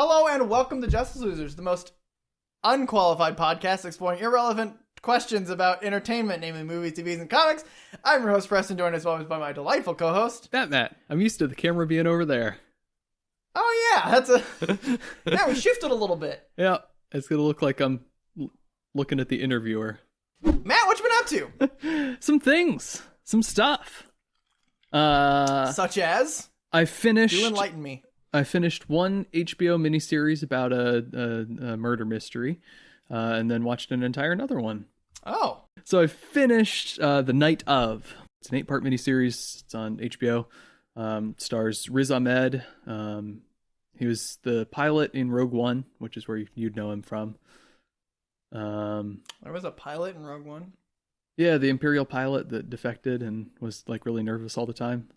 Hello and welcome to Justice Losers, the most unqualified podcast exploring irrelevant questions about entertainment, namely movies, TVs, and comics. I'm your host, Preston, joined as always by my delightful co-host, Matt. I'm used to the camera being over there. Oh yeah, yeah, we shifted a little bit. Yeah, it's gonna look like I'm looking at the interviewer. Matt, what you been up to? Some stuff. Such as? Do enlighten me. I finished one HBO miniseries about a murder mystery, and then watched another one. Oh. So I finished The Night Of. It's an 8-part miniseries. It's on HBO. Stars Riz Ahmed. He was the pilot in Rogue One, which is where you'd know him from. There was a pilot in Rogue One? Yeah, the Imperial pilot that defected and was like really nervous all the time.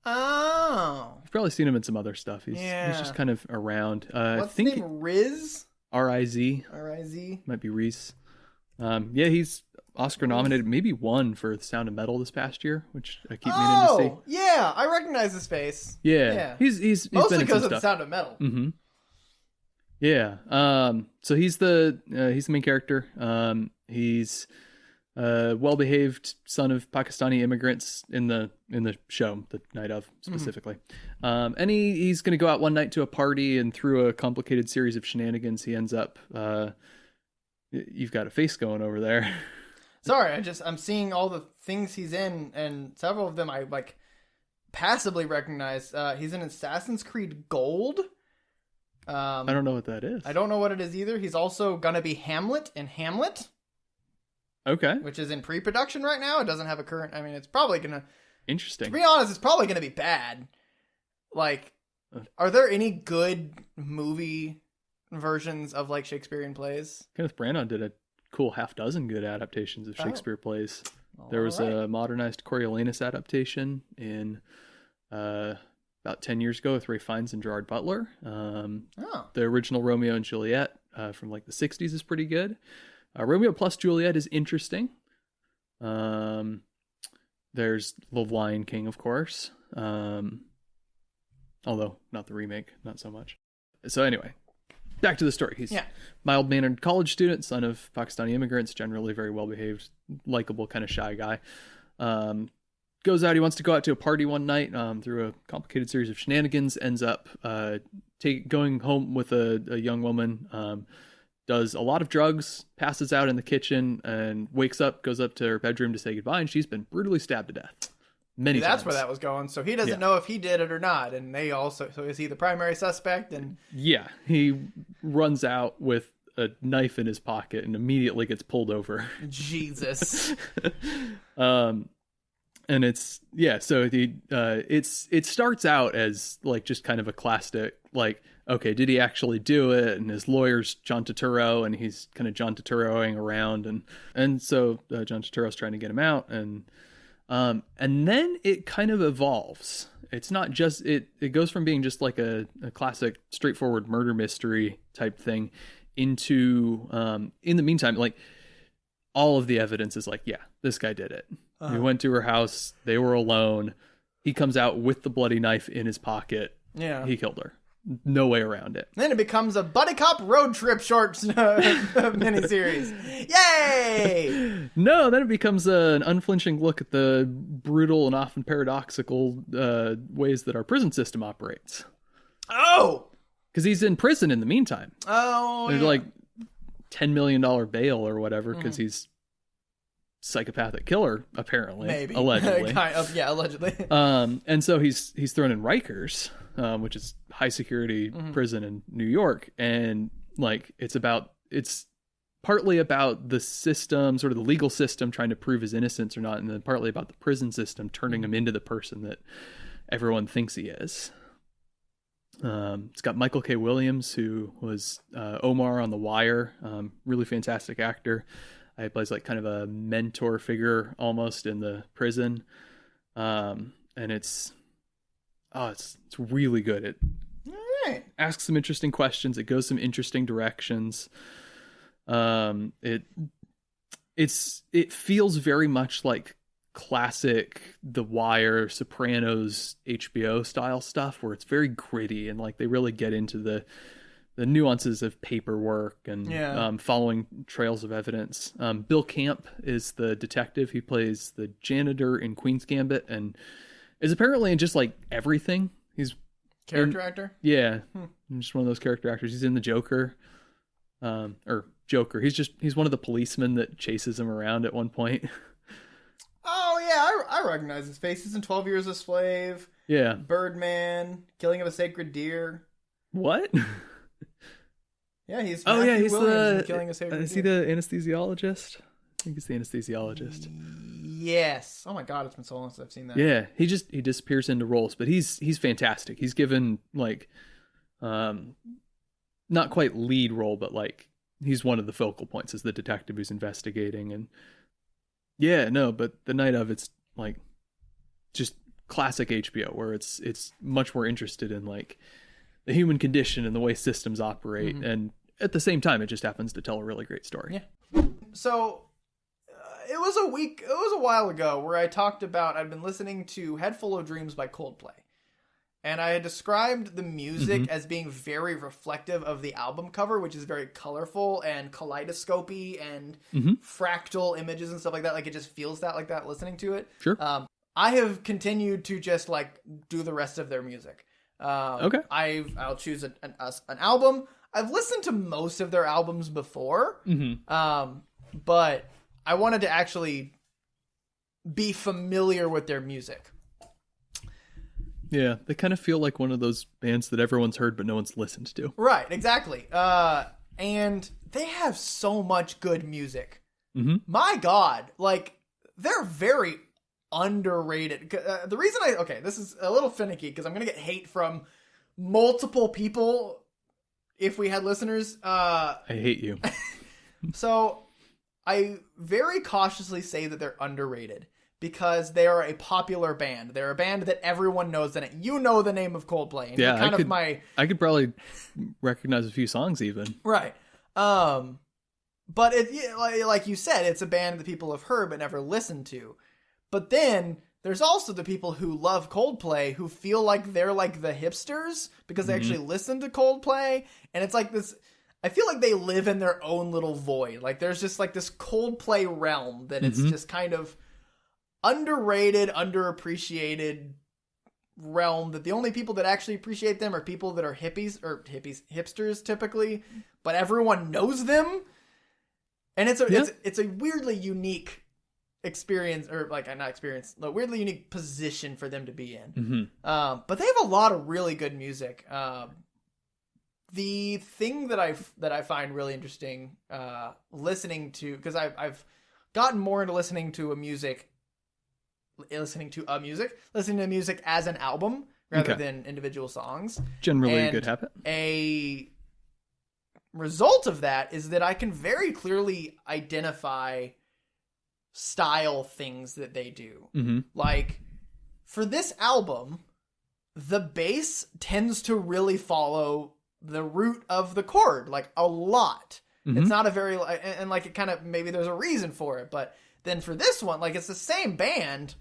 Oh. You've probably seen him in some other stuff. He's just kind of around. What's his name? Riz? R-I-Z. R-I-Z? Might be Reese. Yeah, he's Oscar nominated, maybe won for The Sound of Metal this past year, which I keep meaning to see. Oh, yeah, I recognize his face. Yeah. He's mostly been because of stuff. The Sound of Metal. Mm-hmm. Yeah. So he's the main character. He's a well-behaved son of Pakistani immigrants in the show, The Night Of specifically. Mm-hmm. And he's going to go out one night to a party, and through a complicated series of shenanigans, he ends up. You've got a face going over there. Sorry, I'm seeing all the things he's in, and several of them I like passively recognize. He's in Assassin's Creed Gold. I don't know what that is. I don't know what it is either. He's also gonna be Hamlet in Hamlet. Okay. Which is in pre-production right now. It doesn't have a current. I mean, it's probably gonna. Interesting. To be honest, it's probably gonna be bad. Like, are there any good movie versions of like Shakespearean plays? Kenneth Branagh did a cool half dozen good adaptations of Shakespeare plays. There was a modernized Coriolanus adaptation in about 10 years ago with Ralph Fiennes and Gerard Butler. The original Romeo and Juliet from like the 60s is pretty good. Romeo plus Juliet is interesting. There's The Lion King, of course. Although not the remake, not so much. So anyway, back to the story. He's mild-mannered college student, son of Pakistani immigrants, generally very well-behaved, likable, kind of shy guy. Goes out, he wants to go out to a party one night through a complicated series of shenanigans, ends up going home with a young woman, does a lot of drugs, passes out in the kitchen, and wakes up, goes up to her bedroom to say goodbye, and she's been brutally stabbed to death. Many times. That's where that was going. So he doesn't know if he did it or not, and they also. So is he the primary suspect? And yeah, he runs out with a knife in his pocket and immediately gets pulled over. Jesus. And it's so it starts out as like just kind of a classic like, okay, did he actually do it? And his lawyer's John Turturro, and he's kind of John Turturroing around, and so John Turturro's trying to get him out, and then it kind of evolves. It's not just it goes from being just like a classic straightforward murder mystery type thing into in the meantime, like all of the evidence is like, yeah, this guy did it. He went to her house, they were alone, he comes out with the bloody knife in his pocket. Yeah, he killed her. No way around it. Then it becomes a buddy cop road trip shorts miniseries. Yay! No, then it becomes an unflinching look at the brutal and often paradoxical ways that our prison system operates. Oh! Because he's in prison in the meantime. Oh, There's like $10 million bail or whatever because he's psychopathic killer, apparently. Maybe. Allegedly. Allegedly. And so he's thrown in Rikers, which is high security prison in New York, and like it's partly about the system, sort of the legal system trying to prove his innocence or not, and then partly about the prison system turning him into the person that everyone thinks he is. It's got Michael K. Williams, who was Omar on The Wire, really fantastic actor. He plays like kind of a mentor figure almost in the prison, and it's really good. It asks some interesting questions. It goes some interesting directions. It feels very much like classic The Wire, Sopranos, HBO style stuff where it's very gritty and like they really get into the nuances of paperwork and following trails of evidence. Bill Camp is the detective. He plays the janitor in Queen's Gambit and is apparently in just like everything. He's character actor. Yeah, just one of those character actors. He's in the Joker, or Joker. He's one of the policemen that chases him around at one point. Oh yeah, I recognize his face. He's in 12 Years a Slave. Yeah, Birdman, Killing of a Sacred Deer. What? Yeah, he's Matthew Williams the in Killing a Sacred Deer. Is he the anesthesiologist? I think he's the anesthesiologist. Yes. Oh my god, it's been so long since I've seen that. Yeah, he disappears into roles, but he's fantastic. He's given like not quite lead role, but like he's one of the focal points as the detective who's investigating. And yeah, no, but The Night of, it's like just classic HBO where it's much more interested in like the human condition and the way systems operate. And at the same time, it just happens to tell a really great story. Yeah. So it was a while ago where I talked about, I'd been listening to Head Full of Dreams by Coldplay. And I had described the music as being very reflective of the album cover, which is very colorful and kaleidoscopy and fractal images and stuff like that. Like it just feels that like that listening to it. Sure. I have continued to just like do the rest of their music. Okay. I'll choose an album. I've listened to most of their albums before. But I wanted to actually be familiar with their music. Yeah, they kind of feel like one of those bands that everyone's heard but no one's listened to. Right, exactly. And they have so much good music. My God, like they're very underrated. The reason this is a little finicky because I'm gonna get hate from multiple people if we had listeners. I hate you. So I very cautiously say that they're underrated because they are a popular band. They're a band that everyone knows. And you know the name of Coldplay. And yeah, I could probably recognize a few songs even. Right. But like you said, it's a band that people have heard but never listened to. But then there's also the people who love Coldplay who feel like they're like the hipsters because they actually listen to Coldplay. And it's like this, I feel like they live in their own little void. Like there's just like this Coldplay realm that it's just kind of underrated, underappreciated realm that the only people that actually appreciate them are people that are hipsters typically, but everyone knows them. And it's a weirdly unique experience, or like not experience, a weirdly unique position for them to be in. But they have a lot of really good music. The thing that I find really interesting, listening to, because I've gotten more into listening to music as an album rather than individual songs. Generally a good habit. A result of that is that I can very clearly identify style things that they do. Like for this album, the bass tends to really follow the root of the chord, like a lot. It's not a very, and like it kind of, maybe there's a reason for it, but then for this one, like it's the same band,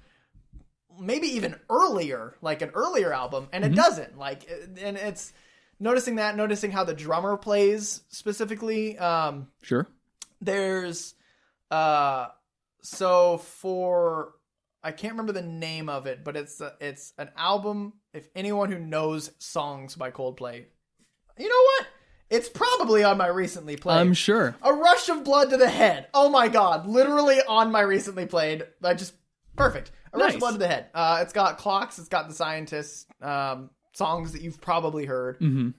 maybe even earlier, like an earlier album, and it doesn't, like, and it's noticing how the drummer plays specifically. Sure. There's, so for, I can't remember the name of it, but it's an album. If anyone who knows songs by Coldplay, you know what? It's probably on my recently played. I'm sure. A Rush of Blood to the Head. Oh my God. Literally on my recently played. Perfect. A Rush of Blood to the Head. It's got Clocks. It's got The Scientists. Songs that you've probably heard.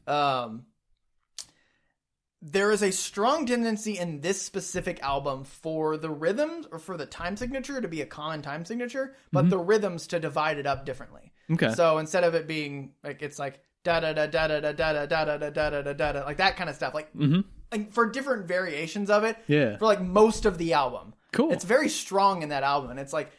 There is a strong tendency in this specific album for the rhythms or for the time signature to be a common time signature, but the rhythms to divide it up differently. Okay. So instead of it being like, it's like da da da da da da da da da da da da da da, like that kind of stuff. Like, like for different variations of it. Yeah. For like most of the album. Cool. It's very strong in that album, and it's like,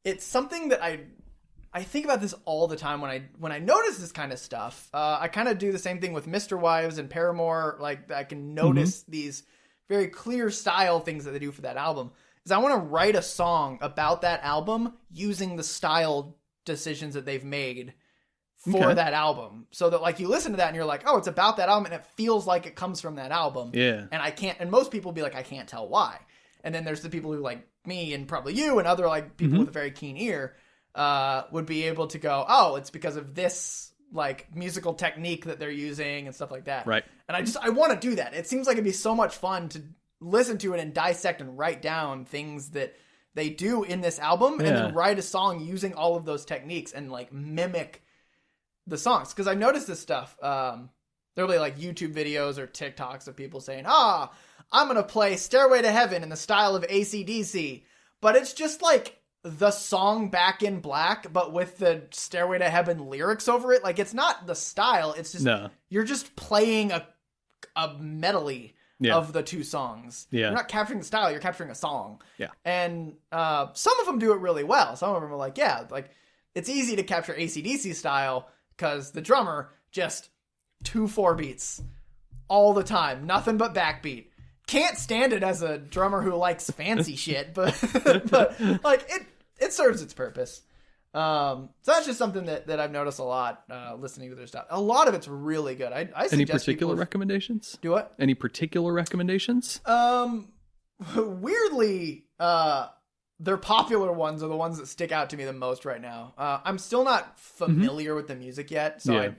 it's something that I think about this all the time when I notice this kind of stuff. I kind of do the same thing with Mr. Wives and Paramore. Like I can notice these very clear style things that they do for that album. is I want to write a song about that album using the style decisions that they've made for that album. So that like you listen to that and you're like, oh, it's about that album and it feels like it comes from that album. Yeah. And most people be like, I can't tell why. And then there's the people who like me and probably you and other like people with a very keen ear would be able to go, oh, it's because of this like musical technique that they're using and stuff like that. Right. And I want to do that. It seems like it'd be so much fun to listen to it and dissect and write down things that they do in this album and then write a song using all of those techniques and like mimic the songs. Because I've noticed this stuff. There'll be like YouTube videos or TikToks of people saying, I'm going to play Stairway to Heaven in the style of AC/DC. But it's just like the song Back in Black, but with the Stairway to Heaven lyrics over it. Like, it's not the style. It's just, you're just playing a medley of the two songs. Yeah. You're not capturing the style, you're capturing a song. Yeah. And some of them do it really well. Some of them are like, like it's easy to capture AC/DC style because the drummer just 2/4 beats all the time. Nothing but backbeat. Can't stand it as a drummer who likes fancy shit, but like it serves its purpose. So that's just something that I've noticed a lot listening to their stuff. A lot of it's really good. I suggest any particular recommendations? Do what? Any particular recommendations? Weirdly, their popular ones are the ones that stick out to me the most right now. I'm still not familiar with the music yet, so I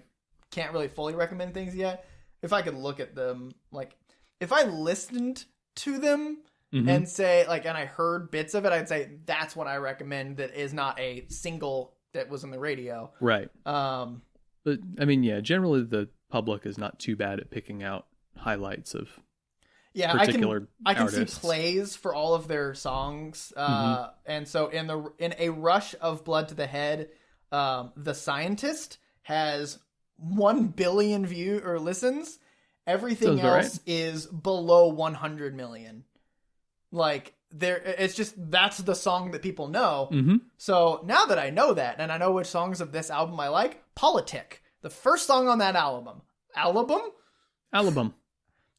can't really fully recommend things yet. If I could look at them, like if I listened to them and say like, and I heard bits of it, I'd say that's what I recommend. That is not a single that was on the radio. Right. But I mean, generally the public is not too bad at picking out highlights of particular I can artists. see plays for all of their songs. And so in a rush of blood to the head, The Scientist has 1 billion view or listens. Everything else is below 100 million. Like it's just, that's the song that people know. So now that I know that, and I know which songs of this album I like, Politic, the first song on that album. Album.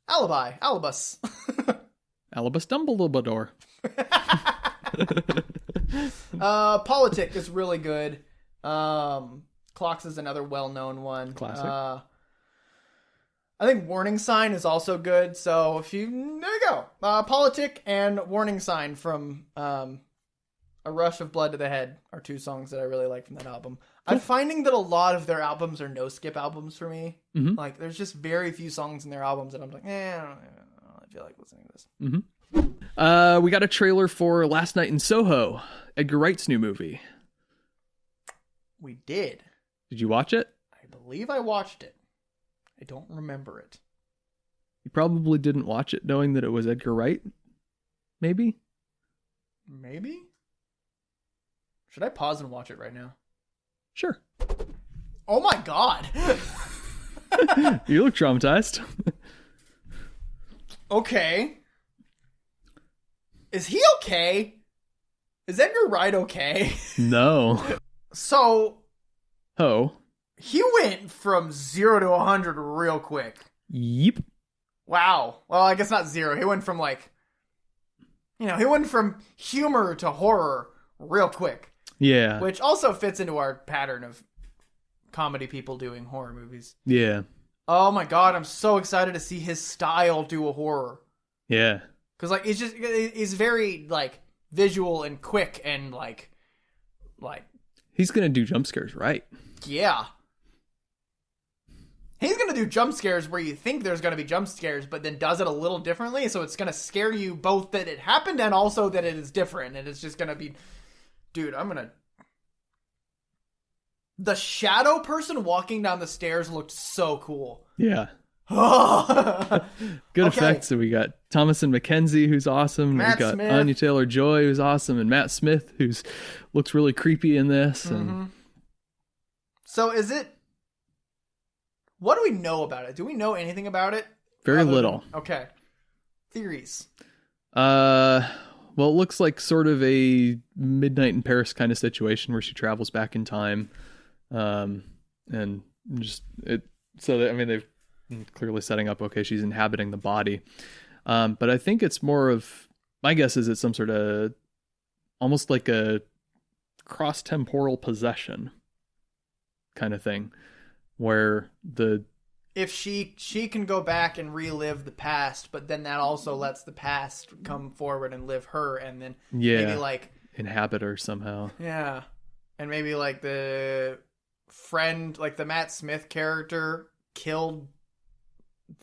Alibi. Alibus. Albus Dumbledore. Politic is really good. Clocks is another well-known one. Classic. I think Warning Sign is also good. So there you go. Politic and Warning Sign from A Rush of Blood to the Head are two songs that I really like from that album. Cool. I'm finding that a lot of their albums are no-skip albums for me. Like, there's just very few songs in their albums that I'm like, I don't feel like listening to this. We got a trailer for Last Night in Soho, Edgar Wright's new movie. We did. Did you watch it? I believe I watched it. I don't remember it. You probably didn't watch it knowing that it was Edgar Wright? Maybe? Should I pause and watch it right now? Sure. Oh my god! You look traumatized. Okay. Is he okay? Is Edgar Wright okay? No. So... He went from 0 to 100 real quick. Yep. Wow. Well, I guess not 0. He went from he went from humor to horror real quick. Yeah. Which also fits into our pattern of comedy people doing horror movies. Yeah. Oh my god, I'm so excited to see his style do a horror. Yeah. Because it's very visual and quick and like. He's gonna do jump scares right. Yeah. He's going to do jump scares where you think there's going to be jump scares, but then does it a little differently. So it's going to scare you both that it happened and also that it is different. And it's just going to be... Dude, The shadow person walking down the stairs looked so cool. Yeah. Good effects. So we got Thomas and Mackenzie, who's awesome. We got Smith. Anya Taylor-Joy, who's awesome. And Matt Smith, who's looks really creepy in this. And... So is it... What do we know about it? Do we know anything about it? Very little. Okay. Theories. Well, it looks like sort of a Midnight in Paris kind of situation where she travels back in time. And just it. So that, I mean, they've clearly setting up, okay, she's inhabiting the body. But I think it's more of my guess is it's some sort of almost like a cross-temporal possession kind of thing, where if she can go back and relive the past, but then that also lets the past come forward and live her, and then maybe like inhabit her somehow. Yeah. And maybe like the friend, like the Matt Smith character killed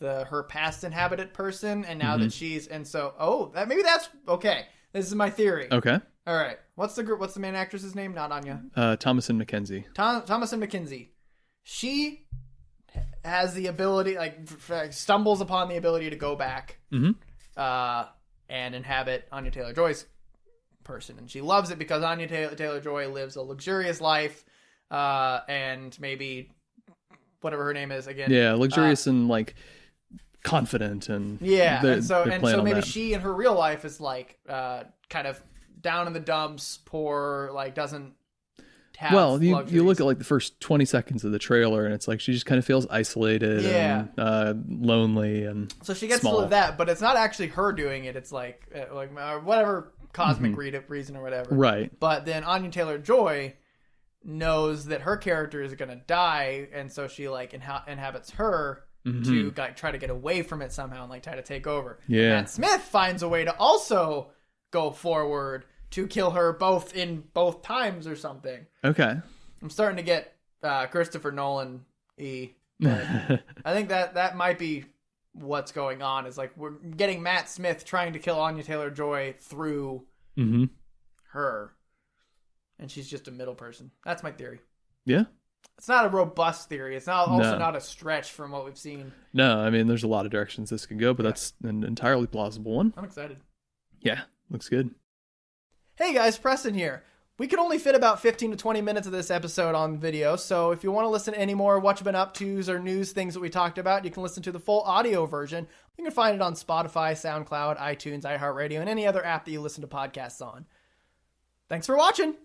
her past inhabited person, and now that maybe that's okay. This is my theory. Okay. All right. What's the main actress's name? Not Anya. Thomasin McKenzie. Thomasin McKenzie. She has the ability, like, stumbles upon the ability to go back and inhabit Anya Taylor-Joy's person, and she loves it because Anya Taylor-Joy lives a luxurious life, and maybe whatever her name is again. Yeah, luxurious and like confident and and so maybe she in her real life is like kind of down in the dumps, poor, like doesn't have you look at like the first 20 seconds of the trailer and it's like she just kind of feels isolated and lonely, and so she gets small. to live that, but it's not actually her doing it. It's like whatever cosmic reason or whatever, right? But then Anya Taylor-Joy knows that her character is gonna die, and so she like inhabits her to like try to get away from it somehow and like try to take over. Matt Smith finds a way to also go forward to kill her both times or something. Okay. I'm starting to get Christopher Nolan I think that might be what's going on, is like we're getting Matt Smith trying to kill Anya Taylor-Joy through her, and she's just a middle person. That's my theory. Yeah. It's not a robust theory. It's not a stretch from what we've seen. No, I mean, there's a lot of directions this could go, but that's an entirely plausible one. I'm excited. Yeah, looks good. Hey guys, Preston here. We could only fit about 15 to 20 minutes of this episode on video, so if you want to listen to any more what you've been up to's or news things that we talked about, you can listen to the full audio version. You can find it on Spotify, SoundCloud, iTunes, iHeartRadio, and any other app that you listen to podcasts on. Thanks for watching!